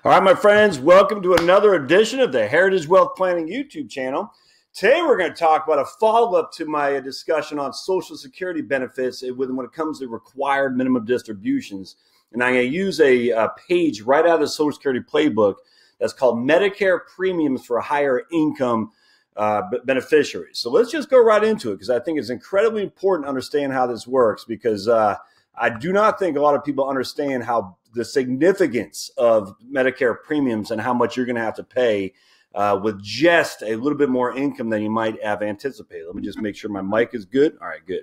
All right, my friends, welcome to another edition of the Heritage Wealth Planning YouTube channel. Today, we're going to talk about a follow-up to my discussion on Social Security benefits when it comes to required minimum distributions. And I'm going to use a page right out of the Social Security playbook that's called Medicare Premiums for Higher Income Beneficiaries. So let's just go right into it because I think it's incredibly important to understand how this works because I do not think a lot of people understand how the significance of Medicare premiums and how much you're going to have to pay with just a little bit more income than you might have anticipated. Let me just make sure my mic is good. All right, good.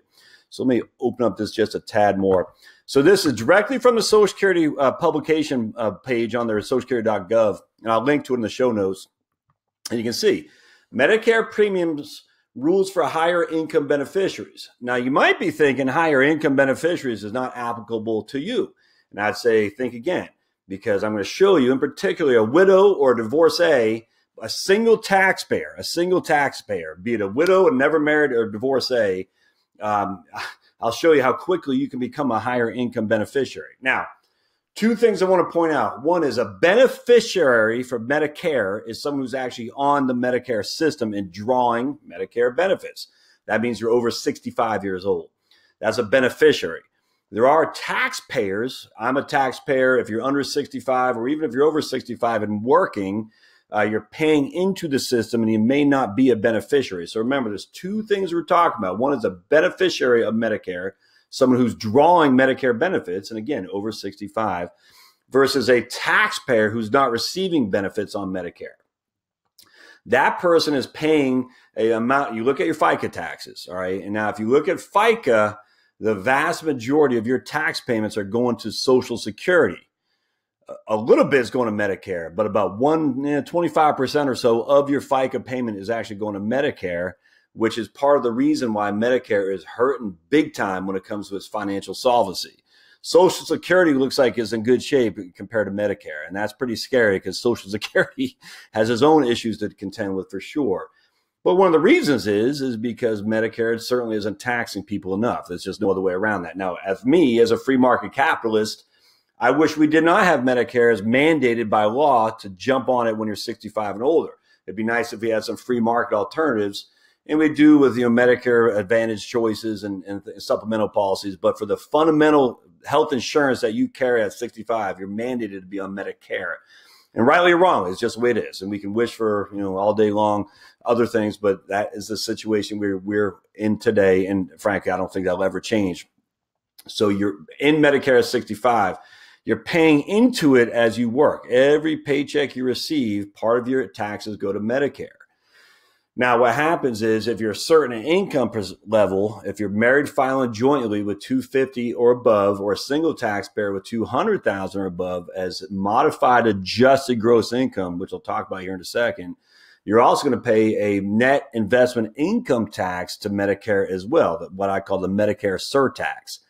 So let me open up this just a tad more. So this is directly from the Social Security publication page on their socialsecurity.gov, and I'll link to it in the show notes. And you can see Medicare premiums rules for higher income beneficiaries. Now, you might be thinking higher income beneficiaries is not applicable to you. And I'd say think again, because I'm going to show you in particular a widow or a divorcee, a single taxpayer, be it a widow, a never married, or a divorcee. I'll show you how quickly you can become a higher income beneficiary. Now, two things I want to point out. One is a beneficiary for Medicare is someone who's actually on the Medicare system and drawing Medicare benefits. That means you're over 65 years old. That's a beneficiary. There are taxpayers. I'm a taxpayer. If you're under 65 or even if you're over 65 and working, you're paying into the system and you may not be a beneficiary. So remember, there's two things we're talking about. One is a beneficiary of Medicare, someone who's drawing Medicare benefits, and again, over 65, versus a taxpayer who's not receiving benefits on Medicare. That person is paying an amount. You look at your FICA taxes, all right? And now if you look at FICA, the vast majority of your tax payments are going to Social Security. A little bit is going to Medicare, but about 25% or so of your FICA payment is actually going to Medicare, which is part of the reason why Medicare is hurting big time when it comes to its financial solvency. Social Security looks like it's in good shape compared to Medicare, and that's pretty scary because Social Security has its own issues to contend with for sure. But one of the reasons is because Medicare certainly isn't taxing people enough. There's just no other way around that. Now, as a free market capitalist, I wish we did not have Medicare as mandated by law to jump on it when you're 65 and older. It'd be nice if we had some free market alternatives, and we do with Medicare Advantage choices and supplemental policies. But for the fundamental health insurance that you carry at 65, you're mandated to be on Medicare. And rightly or wrongly, it's just the way it is. And we can wish for, all day long other things, but that is the situation we're in today. And frankly, I don't think that'll ever change. So you're in Medicare at 65. You're paying into it as you work. Every paycheck you receive, part of your taxes go to Medicare. Now, what happens is if you're a certain income level, if you're married filing jointly with 250 or above, or a single taxpayer with 200,000 or above as modified adjusted gross income, which I'll talk about here in a second, you're also going to pay a net investment income tax to Medicare as well, what I call the Medicare surtax.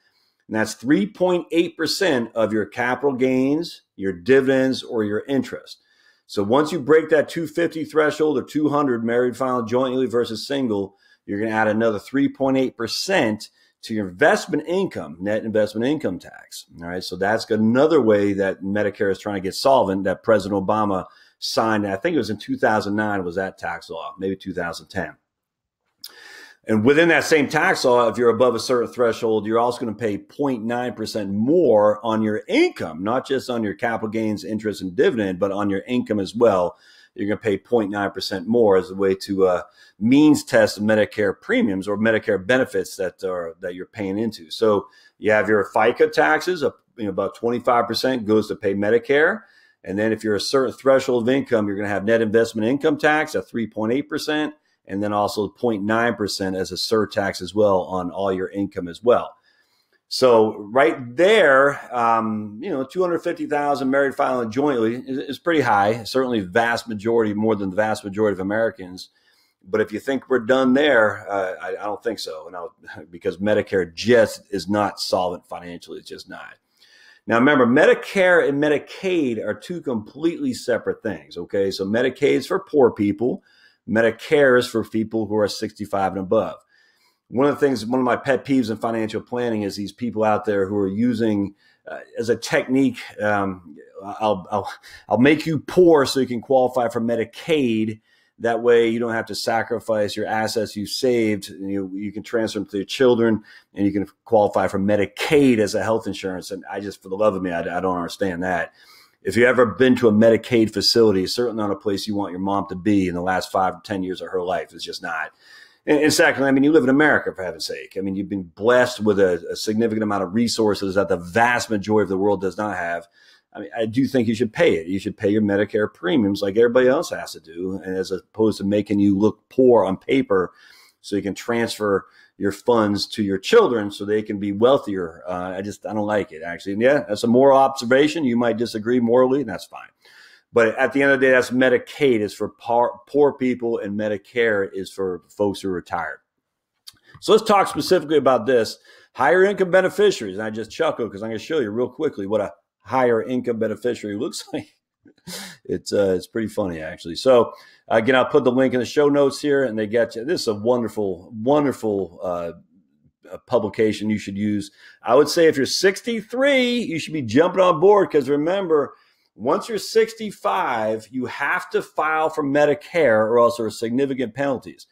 And that's 3.8% of your capital gains, your dividends, or your interest. So once you break that 250 threshold or 200 married filing jointly versus single, you're going to add another 3.8% to your investment income, net investment income tax. All right. So that's another way that Medicare is trying to get solvent that President Obama signed. I think it was in 2009 was that tax law, maybe 2010. And within that same tax law, if you're above a certain threshold, you're also going to pay 0.9% more on your income, not just on your capital gains, interest, and dividend, but on your income as well. You're going to pay 0.9% more as a way to means test Medicare premiums or Medicare benefits that you're paying into. So you have your FICA taxes, about 25% goes to pay Medicare. And then if you're a certain threshold of income, you're going to have net investment income tax at 3.8%. And then also 0.9% as a surtax as well on all your income as well. So right there, 250,000 married filing jointly is pretty high. Certainly vast majority, more than the vast majority of Americans. But if you think we're done there, I don't think so. Because Medicare just is not solvent financially. It's just not. Now, remember, Medicare and Medicaid are two completely separate things. Okay, so Medicaid is for poor people. Medicare is for people who are 65 and above. one of my pet peeves in financial planning is these people out there who are using as a technique. I'll make you poor so you can qualify for Medicaid. That way you don't have to sacrifice your assets you've saved. You can transfer them to your children, and you can qualify for Medicaid as a health insurance. And I just, for the love of me, I don't understand that. If you've ever been to a Medicaid facility, it's certainly not a place you want your mom to be in the last 5 or 10 years of her life. It's just not. And secondly, I mean, you live in America, for heaven's sake. I mean, you've been blessed with a significant amount of resources that the vast majority of the world does not have. I mean, I do think you should pay it. You should pay your Medicare premiums like everybody else has to do, and as opposed to making you look poor on paper so you can transfer your funds to your children so they can be wealthier. I don't like it, actually. And yeah, that's a moral observation. You might disagree morally, and that's fine. But at the end of the day, that's Medicaid is for poor people, and Medicare is for folks who are retired. So let's talk specifically about this. Higher income beneficiaries. And I just chuckle because I'm going to show you real quickly what a higher income beneficiary looks like. It's pretty funny, actually. So again, I'll put the link in the show notes here, and they get you. This is a wonderful, wonderful publication you should use. I would say if you're 63, you should be jumping on board, because remember, once you're 65, you have to file for Medicare, or else there are significant penalties.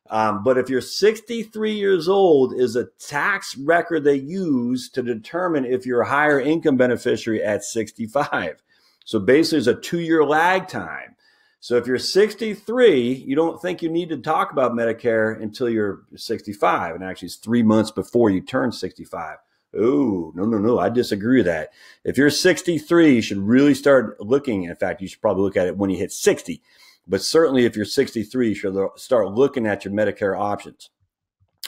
But if you're 63 years old, is a tax record they use to determine if you're a higher income beneficiary at 65. So basically, there's a 2-year lag time. So if you're 63, you don't think you need to talk about Medicare until you're 65. And actually, it's 3 months before you turn 65. Oh, no. I disagree with that. If you're 63, you should really start looking. In fact, you should probably look at it when you hit 60. But certainly if you're 63, you should start looking at your Medicare options.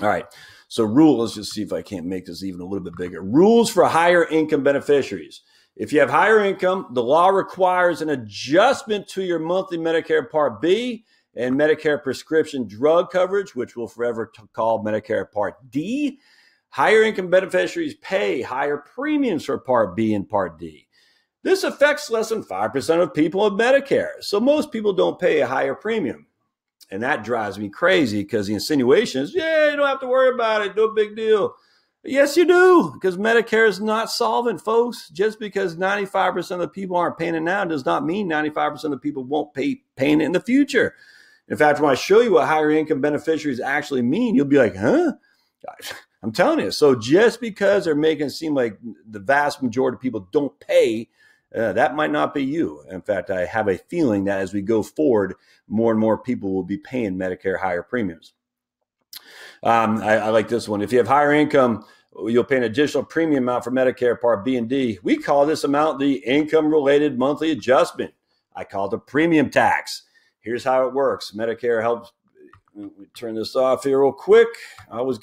All right. So let's just see if I can't make this even a little bit bigger. Rules for higher income beneficiaries. If you have higher income, the law requires an adjustment to your monthly Medicare Part B and Medicare prescription drug coverage, which we'll forever call Medicare Part D. Higher income beneficiaries pay higher premiums for Part B and Part D. This affects less than 5% of people with Medicare, so most people don't pay a higher premium. And that drives me crazy, because the insinuation is, yeah, you don't have to worry about it, no big deal. Yes, you do, because Medicare is not solvent, folks. Just because 95% of the people aren't paying it now does not mean 95% of the people won't paying it in the future. In fact, when I show you what higher income beneficiaries actually mean, you'll be like, huh? I'm telling you. So just because they're making it seem like the vast majority of people don't pay, that might not be you. In fact, I have a feeling that as we go forward, more and more people will be paying Medicare higher premiums. I like this one. If you have higher income, you'll pay an additional premium amount for Medicare Part B and D. We call this amount the income-related monthly adjustment. I call it the premium tax. Here's how it works. Medicare helps. Let me turn this off here real quick. I always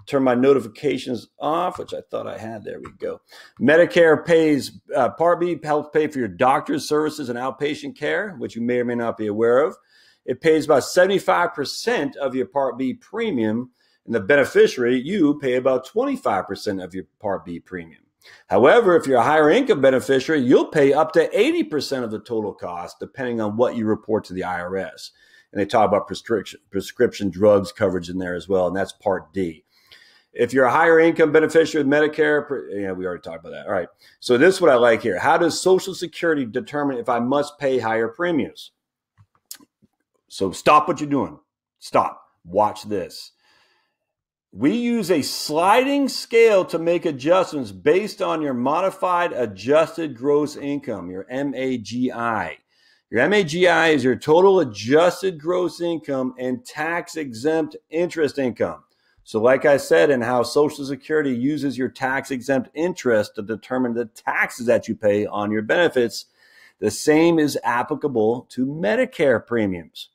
turn my notifications off, which I thought I had. There we go. Medicare pays, Part B helps pay for your doctor's services and outpatient care, which you may or may not be aware of. It pays about 75% of your Part B premium, and the beneficiary, you pay about 25% of your Part B premium. However, if you're a higher income beneficiary, you'll pay up to 80% of the total cost, depending on what you report to the IRS. And they talk about prescription drugs coverage in there as well, and that's Part D. If you're a higher income beneficiary with Medicare, we already talked about that. All right. So this is what I like here. How does Social Security determine if I must pay higher premiums? So stop what you're doing. Stop. Watch this. We use a sliding scale to make adjustments based on your modified adjusted gross income, your MAGI. Your MAGI is your total adjusted gross income and tax-exempt interest income. So like I said, and how Social Security uses your tax-exempt interest to determine the taxes that you pay on your benefits, the same is applicable to Medicare premiums.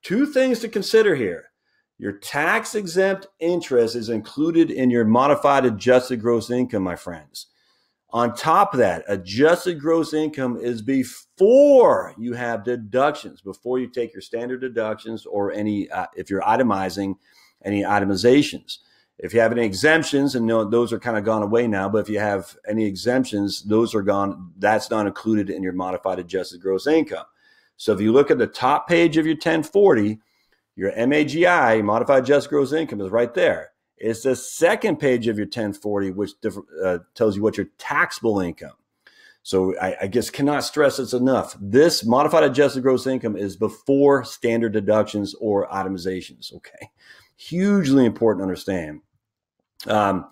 Two things to consider here. Your tax-exempt interest is included in your modified adjusted gross income, my friends. On top of that, adjusted gross income is before you have deductions, before you take your standard deductions or any, if you're itemizing, any itemizations. If you have any exemptions, and those are kind of gone away now, but if you have any exemptions, those are gone. That's not included in your modified adjusted gross income. So if you look at the top page of your 1040, Your MAGI, modified adjusted gross income, is right there. It's the second page of your 1040, which tells you what your taxable income. So I guess cannot stress this enough. This modified adjusted gross income is before standard deductions or itemizations. Okay, hugely important to understand. And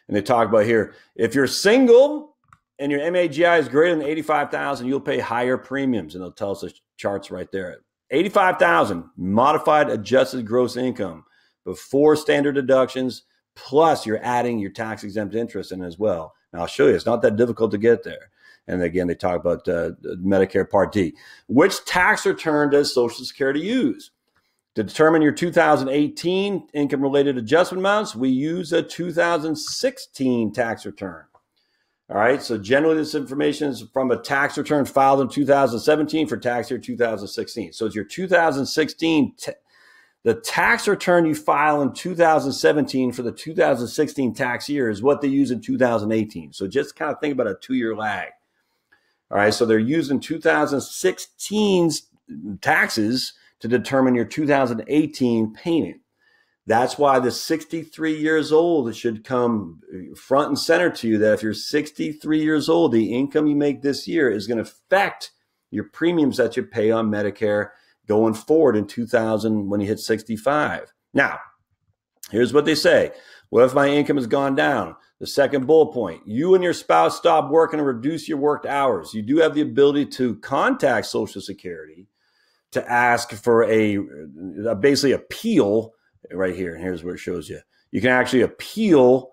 they talk about here, if you're single and your MAGI is greater than 85,000, you'll pay higher premiums, and they'll tell us the charts right there. 85,000 modified adjusted gross income before standard deductions, plus you're adding your tax exempt interest in as well. Now I'll show you, it's not that difficult to get there. And again, they talk about Medicare Part D. Which tax return does Social Security use? To determine your 2018 income-related adjustment amounts, we use a 2016 tax return. All right, so generally this information is from a tax return filed in 2017 for tax year 2016. So it's your 2016, the tax return you file in 2017 for the 2016 tax year is what they use in 2018. So just kind of think about a 2-year lag. All right, so they're using 2016's taxes to determine your 2018 payment. That's why the 63 years old, it should come front and center to you that if you're 63 years old, the income you make this year is going to affect your premiums that you pay on Medicare going forward in 2000 when you hit 65. Now, here's what they say. What if my income has gone down? The second bullet point, you and your spouse stop working and reduce your worked hours. You do have the ability to contact Social Security to ask for a basically appeal right here. And here's where it shows you. You can actually appeal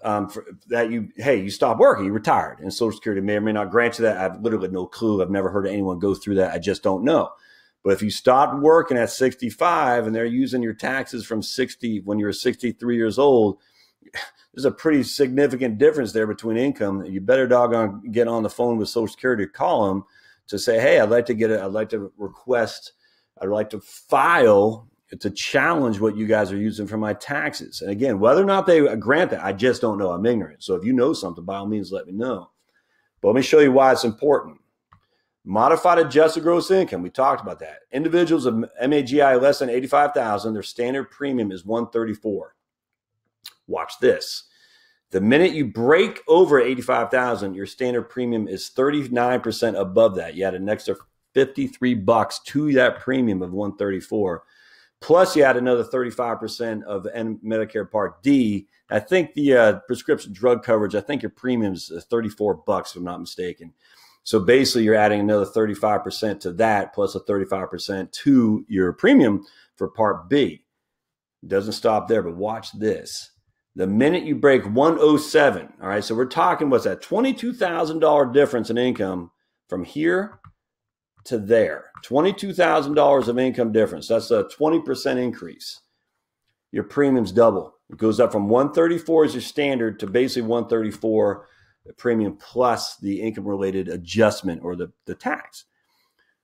for that you stopped working, you retired, and Social Security may or may not grant you that. I've literally no clue. I've never heard of anyone go through that. I just don't know. But if you stopped working at 65 and they're using your taxes from 60 when you're 63 years old, there's a pretty significant difference there between income. You better doggone get on the phone with Social Security to call them to say, hey, I'd like to file to challenge what you guys are using for my taxes. And again, whether or not they grant that, I just don't know. I'm ignorant. So if you know something, by all means, let me know. But let me show you why it's important. Modified adjusted gross income, we talked about that. Individuals of MAGI less than 85,000, their standard premium is $134. Watch this. The minute you break over 85,000, your standard premium is 39% above that. You add an extra $53 to that premium of $134. Plus, you add another 35% of Medicare Part D. I think the prescription drug coverage, I think your premium is $34, if I'm not mistaken. So basically, you're adding another 35% to that, plus a 35% to your premium for Part B. It doesn't stop there, but watch this. The minute you break 107, all right, so we're talking, what's that, $22,000 difference in income from here to there. $22,000 of income difference. That's a 20% increase. Your premiums double. It goes up from 134 as your standard to basically 134 premium plus the income-related adjustment or the tax.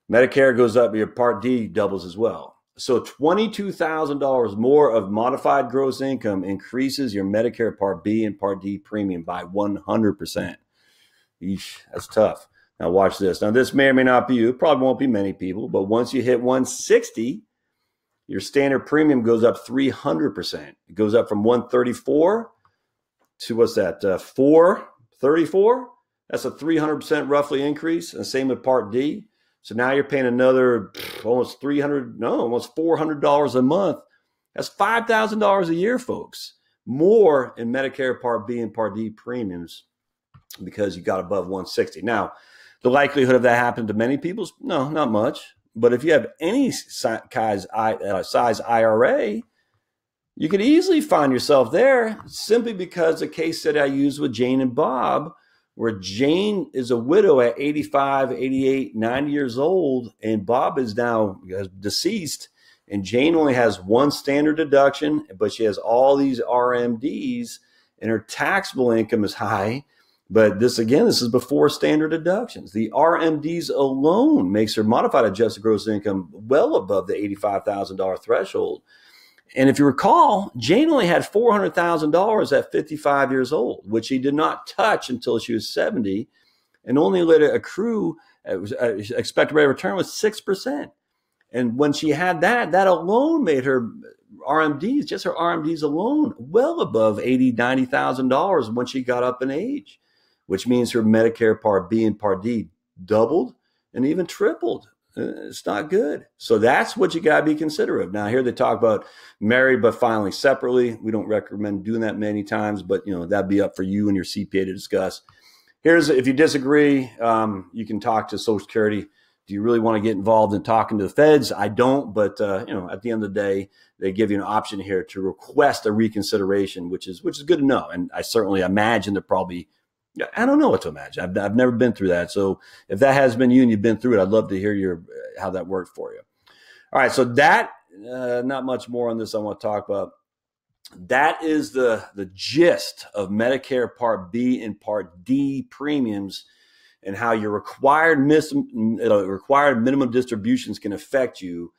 Medicare goes up, your Part D doubles as well. So $22,000 more of modified gross income increases your Medicare Part B and Part D premium by 100%. Eesh, that's tough. Now watch this. Now this may or may not be you. It probably won't be many people, but once you hit 160, your standard premium goes up 300%. It goes up from 134 to what's that? 434. That's a 300% roughly increase. And same with Part D. So now you're paying another almost $400 a month. That's $5,000 a year, folks. More in Medicare Part B and Part D premiums because you got above 160. Now, the likelihood of that happening to many people, no, not much. But if you have any size IRA, you could easily find yourself there simply because the case study I used with Jane and Bob, where Jane is a widow at 85, 88, 90 years old, and Bob is now deceased, and Jane only has one standard deduction, but she has all these RMDs, and her taxable income is high. But this is before standard deductions. The RMDs alone makes her modified adjusted gross income well above the $85,000 threshold. And if you recall, Jane only had $400,000 at 55 years old, which she did not touch until she was 70, and only let it accrue. Expected rate of return was 6%. And when she had that, that alone made her RMDs, just her RMDs alone, well above $80,000, $90,000 when she got up in age, which means her Medicare Part B and Part D doubled and even tripled. It's not good. So that's what you got to be considerate of. Now, here they talk about married but filing separately. We don't recommend doing that many times, but that'd be up for you and your CPA to discuss. Here's, if you disagree, you can talk to Social Security. Do you really want to get involved in talking to the feds? I don't, but at the end of the day, they give you an option here to request a reconsideration, which is good to know. And I certainly imagine they're probably, I don't know what to imagine. I've never been through that. So if that has been you and you've been through it, I'd love to hear how that worked for you. All right. So that, not much more on this I want to talk about. That is the gist of Medicare Part B and Part D premiums and how your required minimum distributions can affect you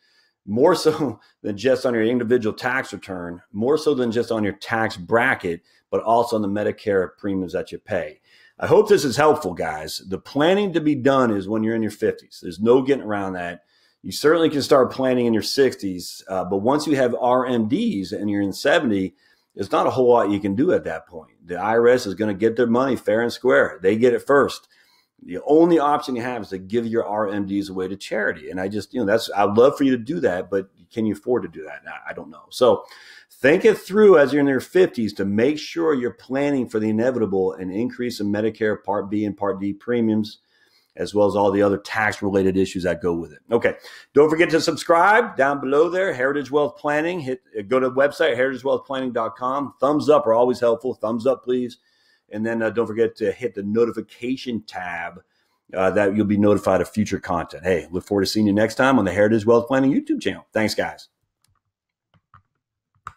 more so than just on your individual tax return, more so than just on your tax bracket, but also on the Medicare premiums that you pay. I hope this is helpful, guys. The planning to be done is when you're in your 50s. There's no getting around that. You certainly can start planning in your 60s, but once you have RMDs and you're in 70, there's not a whole lot you can do at that point. The IRS is going to get their money fair and square. They get it first. The only option you have is to give your RMDs away to charity. And I just, I'd love for you to do that, but can you afford to do that? I don't know. So think it through as you're in your 50s to make sure you're planning for the inevitable and increase in Medicare Part B and Part D premiums, as well as all the other tax-related issues that go with it. Okay, don't forget to subscribe down below there, Heritage Wealth Planning. Go to the website, heritagewealthplanning.com. Thumbs up are always helpful. Thumbs up, please. And then don't forget to hit the notification tab that you'll be notified of future content. Hey, look forward to seeing you next time on the Heritage Wealth Planning YouTube channel. Thanks, guys.